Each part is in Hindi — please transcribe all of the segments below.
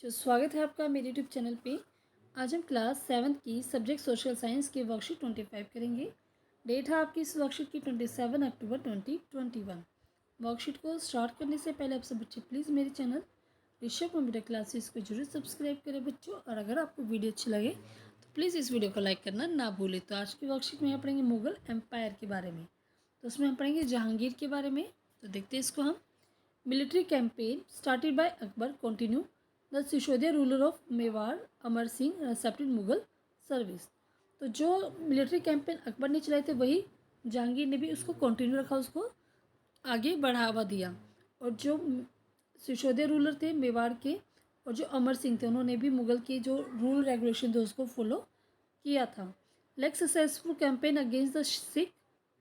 स्वागत है आपका मेरे यूट्यूब चैनल पे। आज हम क्लास 7th की सब्जेक्ट सोशल साइंस की वर्कशीट 25 करेंगे। डेट है आपकी इस वर्कशीट की 27 अक्टूबर 2021। वर्कशीट को स्टार्ट करने से पहले आप सब बच्चे प्लीज़ मेरे चैनल ऋषभ कंप्यूटर क्लासेस को जरूर सब्सक्राइब करें बच्चों। और अगर आपको वीडियो अच्छी लगे तो प्लीज़ इस वीडियो को लाइक करना ना भूलें। तो आज की वर्कशीट में हम पढ़ेंगे मुगल एम्पायर के बारे में। तो उसमें हम पढ़ेंगे जहांगीर के बारे में। तो देखते हैं इसको हम। Military campaign started by Akbar continue the Sisodia ruler of Mewar Amar Singh accepted Mughal service. तो जो मिलिट्री कैंपेन अकबर ने चलाए थे वही जहांगीर ने भी उसको कंटिन्यू रखा, उसको आगे बढ़ावा दिया। और जो सिसोदिया रूलर थे मेवाड़ के और जो अमर सिंह थे उन्होंने भी मुगल के जो रूल रेगुलेशन थे उसको फॉलो किया था। Like successful campaign against the Sikh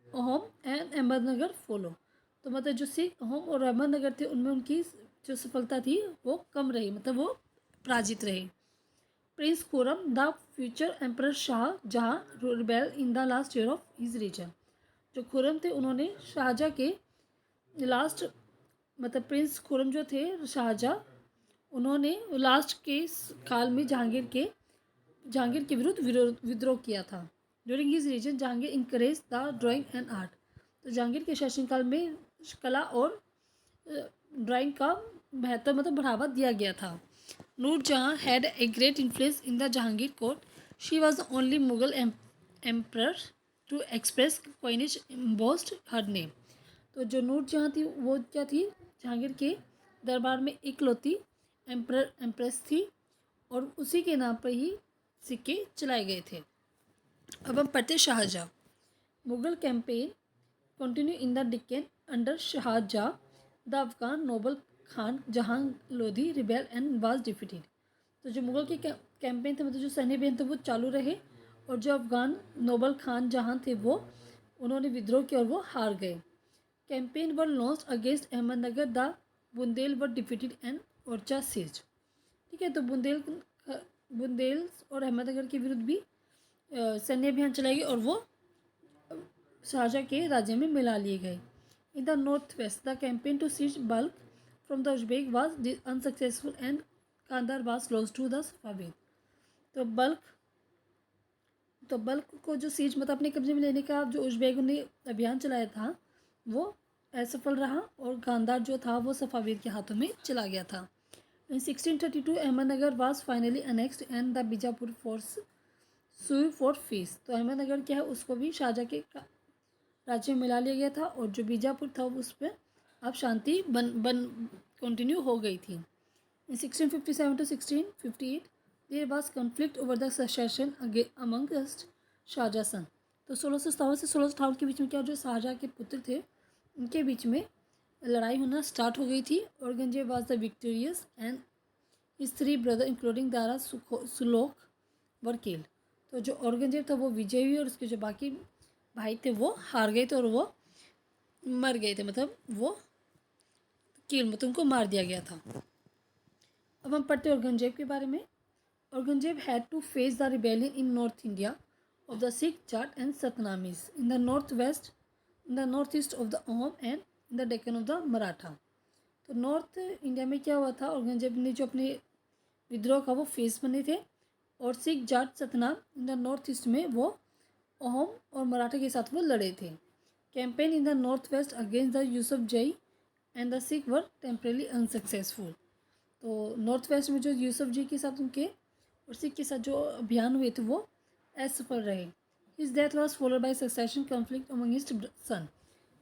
Ahom and Ahmednagar follow. तो मतलब जो सिख अहोम और अहमदनगर थे उनमें उनकी जो सफलता थी वो कम रही, मतलब वो पराजित रहे। Prince Khurram the future emperor Shah Jahan rebel in the last year of his reign. जो खुरम थे उन्होंने शाहजहाँ के लास्ट, मतलब प्रिंस खुरम जो थे शाहजहाँ, उन्होंने लास्ट के काल में जहांगीर के विरुद्ध विद्रोह किया था। During his reign Jahangir encourage the drawing and art. तो जहांगीर के शासनकाल में कला और ड्राइंग का बेहतर मतलब बढ़ावा दिया गया था। Nur Jahan had a great influence in the Jahangir court. She was the only Mughal emperor to express coinage embossed her name. तो जो नूरजहाँ थी वो क्या थी, जहांगीर के दरबार में इकलौती एम्प्रेस थी और उसी के नाम पर ही सिक्के चलाए गए थे। अब हम पढ़ते Shahjahan. Mughal campaign continue in the Deccan under Shahjahan the Afghan noble Khan Jahan Lodi rebel and was defeated. तो जो मुगल के कैंपेन थे, मतलब जो सैन्य अभियान थे वो चालू रहे और जो अफगान नोबल खान जहां थे वो उन्होंने विद्रोह किया और वो हार गए। Campaign were launched against Ahmednagar the Bundel were defeated and Orchha seized. ठीक है, तो बुंदेल और अहमदनगर के विरुद्ध भी सैन्य अभियान चलाए गए और वो शाहजहाँ के राज्य में मिला लिए गए। In the north west the campaign to seize Balkh from the Uzbek was unsuccessful and Kandahar was lost to the Safavid. तो बल्क को जो सीज मतलब अपने कब्जे में लेने का जो उज्बेक ने अभियान चलाया था वो असफल रहा और गांधार जो था वो सफाविद के हाथों में चला गया था। इन 1632 Ahmednagar was finally annexed and the Bijapur force सुई फॉर फीस। तो अहमदनगर क्या है उसको भी शाहजहाँ के राज्य में मिला लिया गया था और जो बीजापुर था उस पर अब शांति बन कंटिन्यू हो गई थी। In 1657 to 1658 there was conflict over the succession amongst Shahjahan son. तो 1657 से 1658 के बीच में क्या, जो शाहजहाँ के पुत्र थे उनके बीच में लड़ाई होना स्टार्ट हो गई थी। Aurangzeb was the victorious and his three brother including Dara Shukoh were killed. तो जो औरंगजेब था वो विजय हुई और उसके जो बाकी भाई थे वो हार गए थे और वो मर गए थे, मतलब वो किल मतलब उनको मार दिया गया था। अब हम पढ़ते हैं औरंगजेब के बारे में। Aurangzeb had to face the rebellion in north India of the Sikh Jat and Satnamis in the north west, in the north east of the Ahom and in the Deccan of the Maratha. तो नॉर्थ इंडिया में क्या हुआ था, औरंगजेब ने जो अपने विद्रोह का वो फेस बने थे और सिख जाट सतनाम इन द नॉर्थ ईस्ट में वो अहोम और मराठा के साथ वो लड़े थे। Campaign in the north west against the Yusufzai and the Sikh were temporarily unsuccessful. तो नॉर्थ वेस्ट में जो यूसुफ जी के साथ उनके और सिख के साथ जो अभियान हुए थे वो असफल रहे। His death was followed by succession conflict among his son.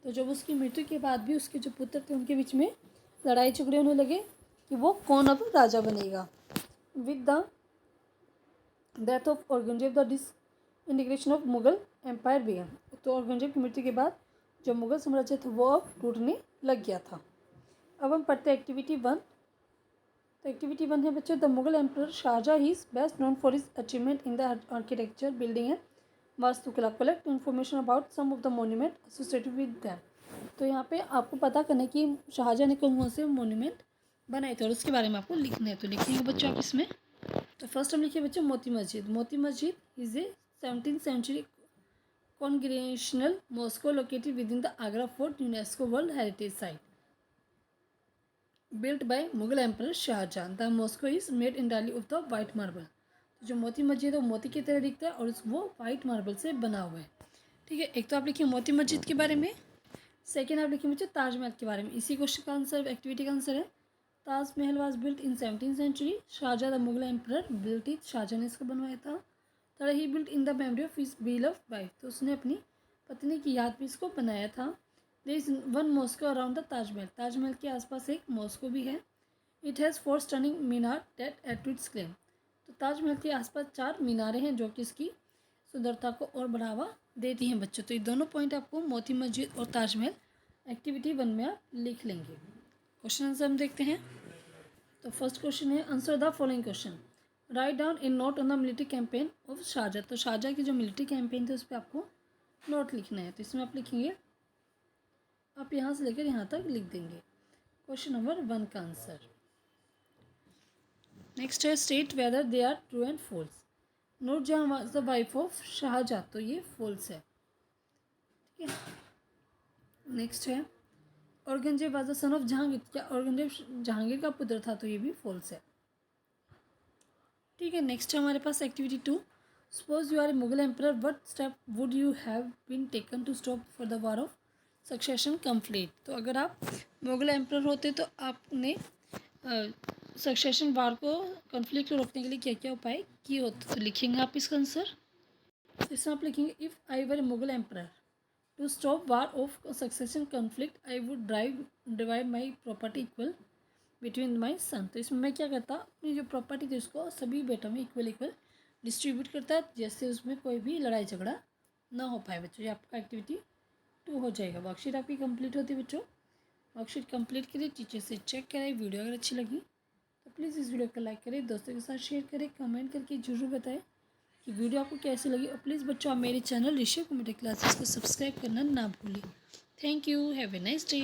तो जब उसकी मृत्यु के बाद भी उसके जो पुत्र थे उनके बीच में लड़ाई झगड़े होने लगे कि वो कौन अब राजा बनेगा। With the death of Aurangzeb the integration of Mughal empire began. तो औरंगजेब की मृत्यु के बाद जो मुगल साम्राज्य था वो अब टूटने लग गया था। अब हम पढ़ते हैं एक्टिविटी 1। तो एक्टिविटी 1 है बच्चों, the Mughal emperor Shahjahan he is best known for his achievement in the architecture building and वास्तुकला। Collect information about some of the monument associated with them. तो यहाँ पे आपको पता करना है कि शाहजहाँ ने कौन कौन से मोन्यूमेंट बनाए थे और उसके बारे में आपको लिखना है। तो लिखेंगे बच्चों आप इसमें। तो फर्स्ट हम लिखिए बच्चों Moti Masjid. Moti Masjid is a 17th century congregational mosque located within the Agra Fort, UNESCO World Heritage Site. Built by Mughal emperor Shah Jahan. The mosque is made entirely of the white marble. तो जो मोती मस्जिद है वो मोती की तरह दिखता है और वो वाइट मार्बल से बना हुआ है। ठीक है, एक तो आप लिखिए मोती मस्जिद के बारे में, सेकेंड आप लिखिए मुझे ताजमहल के बारे में। इसी क्वेश्चन का आंसर, एक्टिविटी का आंसर है Taj Mahal was built in 17th century. Shah Jahan the Mughal emperor built it. Shah Jahan ने इसको बनवाया था। Third he built in the memory of his beloved wife. तो उसने अपनी पत्नी की याद में इसको बनाया था। There is one mosque around the Taj Mahal. Taj Mahal के आसपास एक मॉस्को भी है। It has 4 stunning minar that at its claim. तो ताजमहल के आसपास 4 मीनारें हैं जो कि इसकी सुंदरता को और बढ़ावा देती हैं बच्चों। तो ये दोनों पॉइंट आपको मोती मस्जिद और ताजमहल एक्टिविटी 1 में आप लिख लेंगे। क्वेश्चन आंसर हम देखते हैं। तो फर्स्ट क्वेश्चन है answer the following question. Write down in note on the military campaign of Shah Jahan. तो शाहजहां की जो मिलिट्री कैंपेन थी उस पर आपको नोट लिखना है। तो इसमें आप लिखेंगे, आप यहाँ से लेकर यहाँ तक लिख देंगे। क्वेश्चन नंबर 1 का आंसर। नेक्स्ट है state whether they are true and false. Nur Jahan was the wife of Shah Jahan. तो ये फॉल्स है। ठीक है, नेक्स्ट है Aurangzeb was the son of Jahangir. क्या औरंगजेब जहांगीर का पुत्र था? तो ये भी फॉल्स है। ठीक है, नेक्स्ट है हमारे पास activity 2। Suppose you are a Mughal emperor, what step would you have been taken to stop for the war of succession complete. तो अगर आप मुगल एम्पर होते तो आपने सक्सेशन वार को कन्फ्लिक्ट को रोकने के लिए क्या क्या उपाय किए होते। तो लिखेंगे आप इसका आंसर। इसमें आप लिखेंगे if I were a Mughal emperor to stop war of succession conflict I would divide my property equal between my son. तो इसमें मैं क्या करता, अपनी जो प्रॉपर्टी थी उसको सभी बेटों में इक्वल डिस्ट्रीब्यूट करता है, जैसे उसमें कोई भी लड़ाई झगड़ा ना हो पाए बच्चों। ये आपका एक्टिविटी 2 हो जाएगा। वर्कशीट आपकी कंप्लीट होती है बच्चों। वर्कशीट कंप्लीट करिए, टीचर से चेक करें। वीडियो अगर अच्छी लगी तो प्लीज़ इस वीडियो को लाइक करें, दोस्तों के साथ शेयर करें, कमेंट करके जरूर बताएं कि वीडियो आपको कैसी लगी। और प्लीज़ बच्चों आप मेरे चैनल ऋषि कंप्यूटर क्लासेस को सब्सक्राइब करना ना भूलें। Thank you, have a nice day.